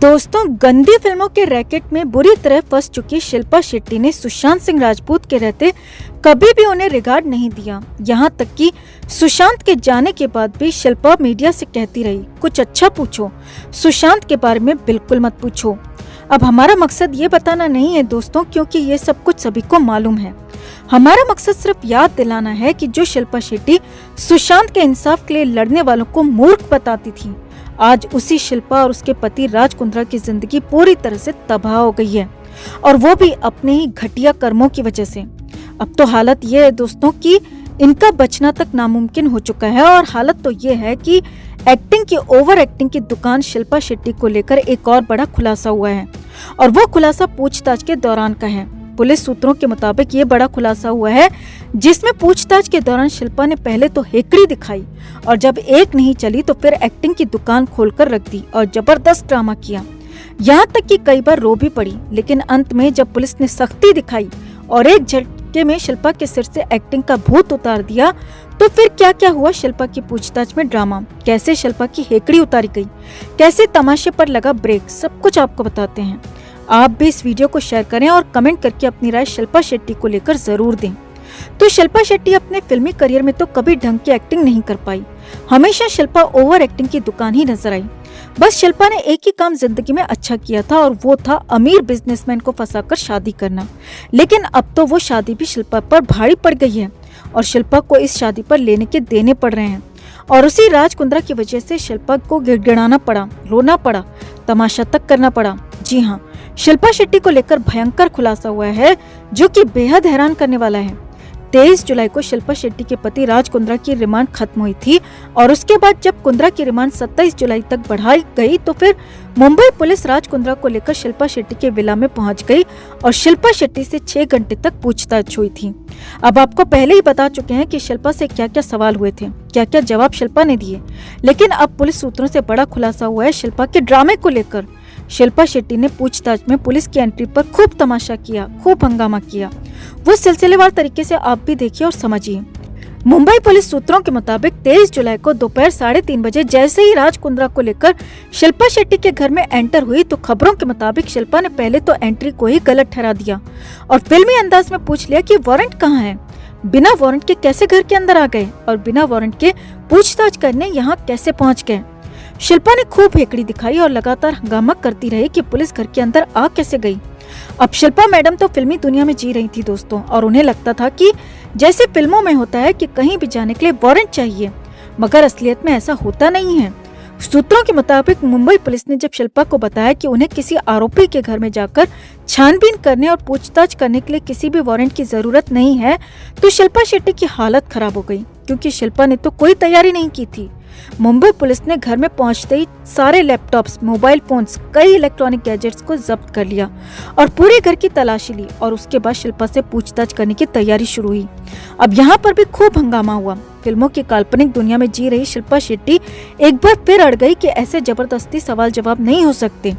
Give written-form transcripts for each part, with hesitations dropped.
दोस्तों, गंदी फिल्मों के रैकेट में बुरी तरह फंस चुकी शिल्पा शेट्टी ने सुशांत सिंह राजपूत के रहते कभी भी उन्हें रिगार्ड नहीं दिया। यहाँ तक कि सुशांत के जाने के बाद भी शिल्पा मीडिया से कहती रही, कुछ अच्छा पूछो, सुशांत के बारे में बिल्कुल मत पूछो। अब हमारा मकसद ये बताना नहीं है दोस्तों, क्योंकि ये सब कुछ सभी को मालूम है। हमारा मकसद सिर्फ याद दिलाना है कि जो शिल्पा शेट्टी सुशांत के इंसाफ के लिए लड़ने वालों को मूर्ख बताती थी, आज उसी शिल्पा और उसके पति राज कुंद्रा की जिंदगी पूरी तरह से तबाह हो गई है, और वो भी अपने ही घटिया कर्मों की वजह से। अब तो हालत ये है दोस्तों कि इनका बचना तक नामुमकिन हो चुका है। और हालत तो ये है कि एक्टिंग की ओवर एक्टिंग की दुकान शिल्पा शेट्टी को लेकर एक और बड़ा खुलासा हुआ है, और वो खुलासा पूछताछ के दौरान का है। पुलिस सूत्रों के मुताबिक ये बड़ा खुलासा हुआ है, जिसमें पूछताछ के दौरान शिल्पा ने पहले तो हेकड़ी दिखाई, और जब एक नहीं चली तो फिर एक्टिंग की दुकान खोलकर रख दी और जबरदस्त ड्रामा किया। यहाँ तक कि कई बार रो भी पड़ी, लेकिन अंत में जब पुलिस ने सख्ती दिखाई और एक झटके में शिल्पा के सिर से एक्टिंग का भूत उतार दिया, तो फिर क्या क्या हुआ शिल्पा की पूछताछ में ड्रामा, कैसे शिल्पा की हेकड़ी उतारी गई, कैसे तमाशे पर लगा ब्रेक, सब कुछ आपको बताते हैं। आप भी इस वीडियो को शेयर करें और कमेंट करके अपनी राय शिल्पा शेट्टी को लेकर जरूर दें। तो शिल्पा शेट्टी अपने फिल्मी करियर में तो कभी ढंग की एक्टिंग नहीं कर पाई, हमेशा शिल्पा ओवर एक्टिंग की दुकान ही नजर आई। बस शिल्पा ने एक ही काम जिंदगी में अच्छा किया था, और वो था अमीर बिजनेसमैन को फंसाकर शादी करना। लेकिन अब तो वो शादी भी शिल्पा पर भारी पड़ गई है, और शिल्पा को इस शादी पर लेने के देने पड़ रहे हैं। और उसी राज कुंद्रा की वजह से शिल्पा को गिड़गिड़ाना पड़ा, रोना पड़ा, तमाशा तक करना पड़ा। जी हाँ, शिल्पा शेट्टी को लेकर भयंकर खुलासा हुआ है, जो कि बेहद हैरान करने वाला है। 23 जुलाई को शिल्पा शेट्टी के पति राज कुंद्रा की रिमांड खत्म हुई थी, और उसके बाद जब कुंद्रा की रिमांड 27 जुलाई तक बढ़ाई गई, तो फिर मुंबई पुलिस राज कुंद्रा को लेकर शिल्पा शेट्टी के विला में पहुंच गई, और शिल्पा शेट्टी से 6 घंटे तक पूछताछ हुई थी। अब आपको पहले ही बता चुके हैं कि शिल्पा से क्या क्या सवाल हुए थे, क्या क्या जवाब शिल्पा ने दिए, लेकिन अब पुलिस सूत्रों से बड़ा खुलासा हुआ है शिल्पा के ड्रामे को लेकर। शिल्पा शेट्टी ने पूछताछ में पुलिस की एंट्री पर खूब तमाशा किया, खूब हंगामा किया। वो सिलसिलेवार तरीके से आप भी देखिए और समझिए। मुंबई पुलिस सूत्रों के मुताबिक 23 जुलाई को दोपहर 3:30 बजे जैसे ही राज कुंद्रा को लेकर शिल्पा शेट्टी के घर में एंटर हुई, तो खबरों के मुताबिक शिल्पा ने पहले तो एंट्री को ही गलत ठहरा दिया और फिल्मी अंदाज में पूछ लिया कि वारंट कहाँ है, बिना वारंट के कैसे घर के अंदर आ गए, और बिना वारंट के पूछताछ करने यहाँ कैसे पहुँच गए। शिल्पा ने खूब हेकड़ी दिखाई और लगातार हंगामा करती रही कि पुलिस घर के अंदर आ कैसे गई। अब शिल्पा मैडम तो फिल्मी दुनिया में जी रही थी दोस्तों, और उन्हें लगता था कि जैसे फिल्मों में होता है कि कहीं भी जाने के लिए वारंट चाहिए, मगर असलियत में ऐसा होता नहीं है। सूत्रों के मुताबिक मुंबई पुलिस ने जब शिल्पा को बताया कि उन्हें किसी आरोपी के घर में जाकर छानबीन करने और पूछताछ करने के लिए किसी भी वारंट की जरूरत नहीं है, तो शिल्पा शेट्टी की हालत खराब हो गई, क्योंकि शिल्पा ने तो कोई तैयारी नहीं की थी। मुंबई पुलिस ने घर में पहुंचते ही सारे लैपटॉप्स, मोबाइल फोन्स, कई इलेक्ट्रॉनिक गैजेट्स को जब्त कर लिया और पूरे घर की तलाशी ली, और उसके बाद शिल्पा से पूछताछ करने की तैयारी शुरू हुई। अब यहाँ पर भी खूब हंगामा हुआ। फिल्मों की काल्पनिक दुनिया में जी रही शिल्पा शेट्टी एक बार फिर अड़ गई कि ऐसे जबरदस्ती सवाल जवाब नहीं हो सकते।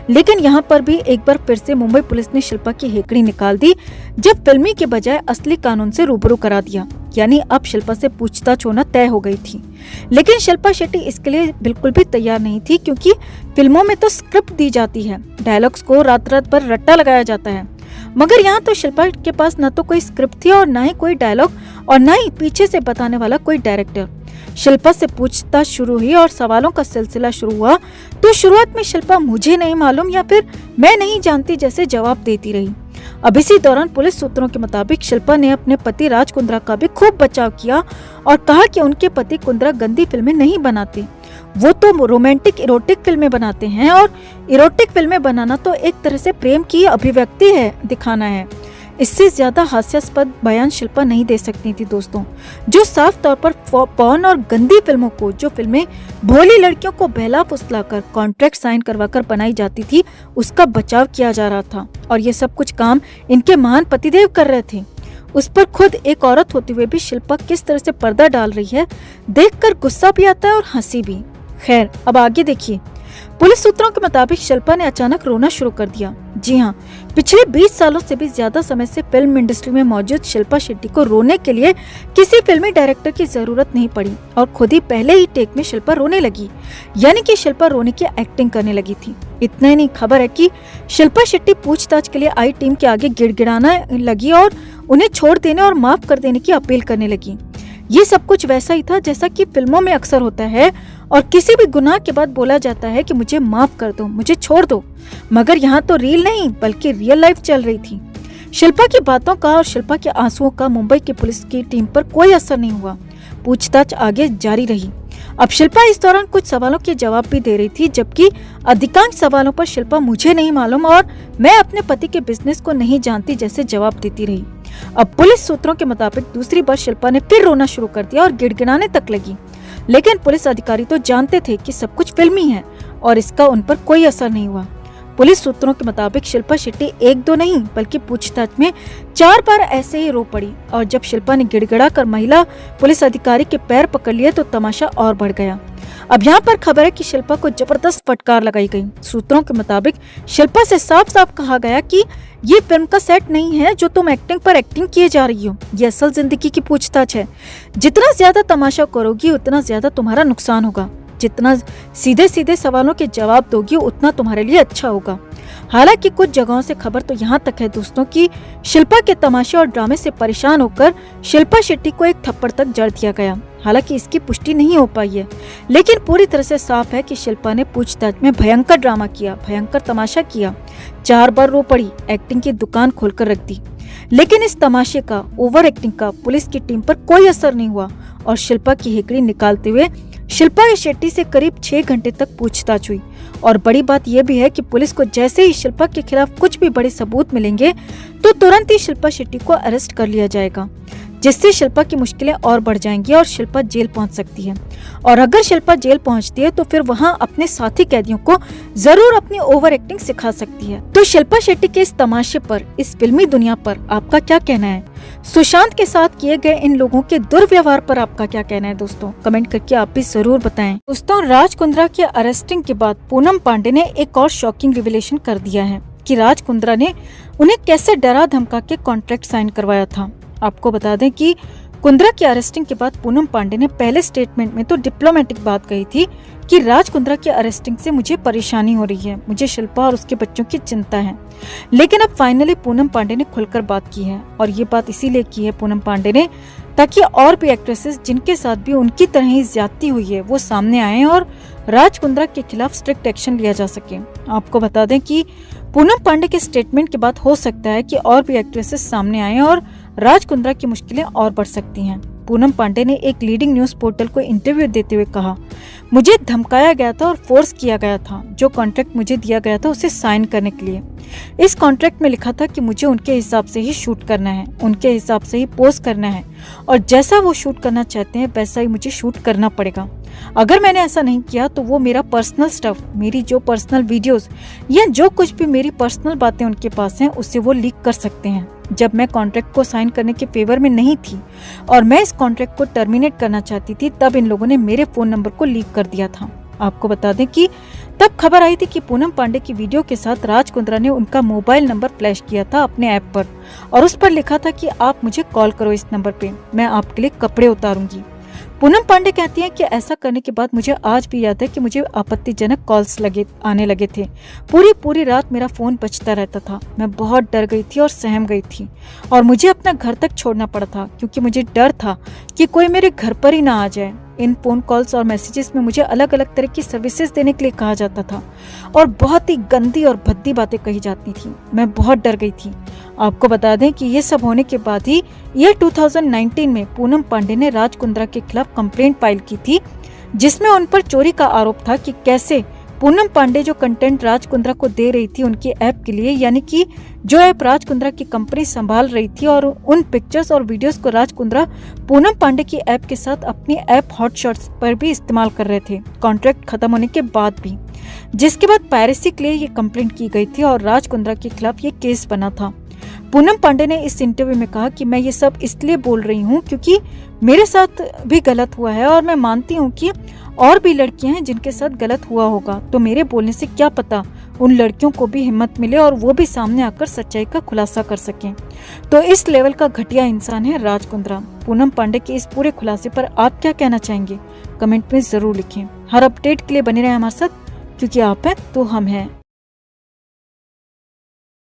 लेकिन यहाँ पर भी एक बार फिर से मुंबई पुलिस ने शिल्पा की हेकड़ी निकाल दी, जब फिल्मी के बजाय असली कानून से रूबरू करा दिया। यानी अब शिल्पा से पूछताछ होना तय हो गई थी। लेकिन शिल्पा शेट्टी इसके लिए बिल्कुल भी तैयार नहीं थी, क्योंकि फिल्मों में तो स्क्रिप्ट दी जाती है, डायलॉग्स को रात रात भर रट्टा लगाया जाता है, मगर यहाँ तो शिल्पा के पास न तो कोई स्क्रिप्ट थी और न ही कोई डायलॉग, और न ही पीछे से बताने वाला कोई डायरेक्टर। शिल्पा से पूछताछ शुरू हुई और सवालों का सिलसिला शुरू हुआ, तो शुरुआत में शिल्पा मुझे नहीं मालूम या फिर मैं नहीं जानती जैसे जवाब देती रही। अब इसी दौरान पुलिस सूत्रों के मुताबिक शिल्पा ने अपने पति राज कुंद्रा का भी खूब बचाव किया और कहा कि उनके पति कुंद्रा गंदी फिल्में नहीं बनाते, वो तो रोमांटिक इरोटिक फिल्में बनाते हैं, और इरोटिक फिल्में बनाना तो एक तरह से प्रेम की अभिव्यक्ति है, दिखाना है। इससे ज्यादा हास्यास्पद बयान शिल्पा नहीं दे सकती थी दोस्तों, जो साफ तौर पर पॉर्न और गंदी फिल्मों को, जो फिल्में भोली लड़कियों को बहला फुसलाकर कॉन्ट्रैक्ट साइन करवाकर बनाई जाती थी, उसका बचाव किया जा रहा था। और ये सब कुछ काम इनके महान पतिदेव कर रहे थे। उस पर खुद एक औरत होते हुए भी शिल्पा किस तरह से पर्दा डाल रही है, देखकर गुस्सा भी आता है और हंसी भी। खैर, अब आगे देखिए। पुलिस सूत्रों के मुताबिक शिल्पा ने अचानक रोना शुरू कर दिया। जी हाँ, पिछले 20 सालों से भी ज्यादा समय से फिल्म इंडस्ट्री में मौजूद शिल्पा शेट्टी को रोने के लिए किसी फिल्मी डायरेक्टर की जरूरत नहीं पड़ी और खुद ही पहले ही टेक में शिल्पा रोने लगी, यानी कि शिल्पा रोने की एक्टिंग करने लगी थी। इतना ही नहीं, खबर है कि शिल्पा शेट्टी पूछताछ के लिए आई टीम के आगे गिड़गिड़ाने लगी और उन्हें छोड़ देने और माफ कर देने की अपील करने लगी। ये सब कुछ वैसा ही था जैसा कि फिल्मों में अक्सर होता है और किसी भी गुनाह के बाद बोला जाता है कि मुझे माफ कर दो, मुझे छोड़ दो। मगर यहाँ तो रील नहीं बल्कि रियल लाइफ चल रही थी। शिल्पा की बातों का और शिल्पा के आंसुओं का मुंबई की पुलिस की टीम पर कोई असर नहीं हुआ। पूछताछ आगे जारी रही। अब शिल्पा इस दौरान कुछ सवालों के जवाब भी दे रही थी, जबकि अधिकांश सवालों पर शिल्पा मुझे नहीं मालूम और मैं अपने पति के बिजनेस को नहीं जानती जैसे जवाब देती रही। अब पुलिस सूत्रों के मुताबिक दूसरी बार शिल्पा ने फिर रोना शुरू कर दिया और गिड़गिड़ाने तक लगी। लेकिन पुलिस अधिकारी तो जानते थे कि सब कुछ फिल्मी है और इसका उन पर कोई असर नहीं हुआ। पुलिस सूत्रों के मुताबिक शिल्पा शेट्टी एक दो नहीं बल्कि पूछताछ में 4 बार ऐसे ही रो पड़ी और जब शिल्पा ने गिड़गिड़ा कर महिला पुलिस अधिकारी के पैर पकड़ लिए तो तमाशा और बढ़ गया। अब यहाँ पर खबर है कि शिल्पा को जबरदस्त फटकार लगाई गई। सूत्रों के मुताबिक शिल्पा से साफ साफ कहा गया कि ये फिल्म का सेट नहीं है जो तुम एक्टिंग पर एक्टिंग किए जा रही हो, ये असल जिंदगी की पूछताछ है। जितना ज्यादा तमाशा करोगी उतना ज्यादा तुम्हारा नुकसान होगा, जितना सीधे सीधे सवालों के जवाब दोगी उतना तुम्हारे लिए अच्छा होगा। हालांकि कुछ जगहों से खबर तो यहाँ तक है दोस्तों कि शिल्पा के तमाशे और ड्रामे से परेशान होकर शिल्पा शेट्टी को एक थप्पड़ तक जड़ दिया गया। हालांकि इसकी पुष्टि नहीं हो पाई है, लेकिन पूरी तरह से साफ है कि शिल्पा ने पूछताछ में भयंकर ड्रामा किया, भयंकर तमाशा किया, 4 बार रो पड़ी, एक्टिंग की दुकान खोलकर रख दी। लेकिन इस तमाशे का, ओवर एक्टिंग का पुलिस की टीम पर कोई असर नहीं हुआ और शिल्पा की हेकड़ी निकालते हुए शिल्पा शेट्टी से करीब 6 घंटे तक पूछताछ हुई। और बड़ी बात यह भी है कि पुलिस को जैसे ही शिल्पा के खिलाफ कुछ भी बड़े सबूत मिलेंगे तो तुरंत ही शिल्पा शेट्टी को अरेस्ट कर लिया जाएगा, जिससे शिल्पा की मुश्किलें और बढ़ जाएंगी और शिल्पा जेल पहुंच सकती है। और अगर शिल्पा जेल पहुंचती है तो फिर वहां अपने साथी कैदियों को जरूर अपनी ओवर एक्टिंग सिखा सकती है। तो शिल्पा शेट्टी के इस तमाशे पर, इस फिल्मी दुनिया पर आपका क्या कहना है? सुशांत के साथ किए गए इन लोगों के दुर्व्यवहार पर आपका क्या कहना है दोस्तों? कमेंट करके आप भी जरूर बताएं। दोस्तों, राज कुंद्रा के अरेस्टिंग के बाद पूनम पांडे ने एक और शॉकिंग रिवीलेशन कर दिया है कि राज कुंद्रा ने उन्हें कैसे डरा धमका के कॉन्ट्रैक्ट साइन करवाया था। आपको बता दें कि कुंद्रा की अरेस्टिंग के बाद पूनम पांडे ने पहले स्टेटमेंट में तो डिप्लोमेटिक बात कही थी कि राज कुंद्रा की अरेस्टिंग से मुझे परेशानी हो रही है, मुझे शिल्पा और उसके बच्चों की चिंता है। लेकिन अब फाइनली पूनम पांडे ने खुलकर बात की है और ये बात इसीलिए की है पूनम पांडे ने ताकि और भी एक्ट्रेसेस जिनके साथ भी उनकी तरह ही ज्यादती हुई है वो सामने आए और राज कुंद्रा के खिलाफ स्ट्रिक्ट एक्शन लिया जा सके। आपको बता दें कि पूनम पांडे के स्टेटमेंट के बाद हो सकता है कि और भी एक्ट्रेसेस सामने आए और राज कुंद्रा की मुश्किलें और बढ़ सकती हैं। पूनम पांडे ने एक लीडिंग न्यूज पोर्टल को इंटरव्यू देते हुए कहा, मुझे धमकाया गया था और फोर्स किया गया था। जो कॉन्ट्रैक्ट मुझे दिया गया था उसे साइन करने के लिए। इस कॉन्ट्रैक्ट में लिखा था कि मुझे उनके हिसाब से ही शूट करना है, उनके हिसाब से ही पोस्ट करना है और जैसा वो शूट करना चाहते हैं वैसा ही मुझे शूट करना पड़ेगा। अगर मैंने ऐसा नहीं किया तो वो मेरा पर्सनल स्टफ, मेरी जो पर्सनल वीडियोस या जो कुछ भी मेरी पर्सनल बातें उनके पास हैं उसे वो लीक कर सकते हैं। जब मैं कॉन्ट्रैक्ट को साइन करने के फेवर में नहीं थी और मैं इस कॉन्ट्रैक्ट को टर्मिनेट करना चाहती थी तब इन लोगों ने मेरे फोन नंबर को लीक कर दिया था। आपको बता दें कि तब खबर आई थी कि पूनम पांडे की वीडियो के साथ राज कुंद्रा ने उनका मोबाइल नंबर फ्लैश किया था अपने ऐप पर और उस पर लिखा था कि आप मुझे कॉल करो इस नंबर पे, मैं आपके लिए कपड़े उतारूंगी। पूनम पांडे कहती हैं कि ऐसा करने के बाद मुझे आज भी याद है कि मुझे आपत्तिजनक कॉल्स आने लगे थे। पूरी रात मेरा फोन बजता रहता था। मैं बहुत डर गई थी और सहम गई थी और मुझे अपना घर तक छोड़ना पड़ा था क्योंकि मुझे डर था कि कोई मेरे घर पर ही ना आ जाए। इन फोन कॉल्स और मैसेजेस में मुझे अलग अलग तरह की सर्विसेज देने के लिए कहा जाता था और बहुत ही गंदी और भद्दी बातें कही जाती थी। मैं बहुत डर गई थी। आपको बता दें कि ये सब होने के बाद ही ईयर 2019 में पूनम पांडे ने राज कुंद्रा के खिलाफ कंप्लेंट फाइल की थी जिसमें उन पर चोरी का आरोप था कि कैसे पूनम पांडे जो कंटेंट राज कुंद्रा को दे रही थी उनके ऐप के लिए, यानी कि जो ऐप राज कुंद्रा की कंपनी संभाल रही थी और उन पिक्चर्स और वीडियोस को राज कुंद्रा पूनम पांडे की ऐप के साथ अपनी ऐप हॉटशॉट्स पर भी इस्तेमाल कर रहे थे कॉन्ट्रैक्ट खत्म होने के बाद भी, जिसके बाद पायरेसी के लिए ये कंप्लेंट की गई थी और राज कुंद्रा के खिलाफ ये केस बना था। पूनम पांडे ने इस इंटरव्यू में कहा कि मैं ये सब इसलिए बोल रही हूँ क्योंकि मेरे साथ भी गलत हुआ है और मैं मानती हूँ कि और भी लड़कियां हैं जिनके साथ गलत हुआ होगा, तो मेरे बोलने से क्या पता उन लड़कियों को भी हिम्मत मिले और वो भी सामने आकर सच्चाई का खुलासा कर सकें। तो इस लेवल का घटिया इंसान है राज कुंद्रा। पूनम पांडे के इस पूरे खुलासे पर आप क्या कहना चाहेंगे? कमेंट में जरूर लिखें। हर अपडेट के लिए बने रहें हमारे साथ, क्योंकि आप हैं तो हम हैं।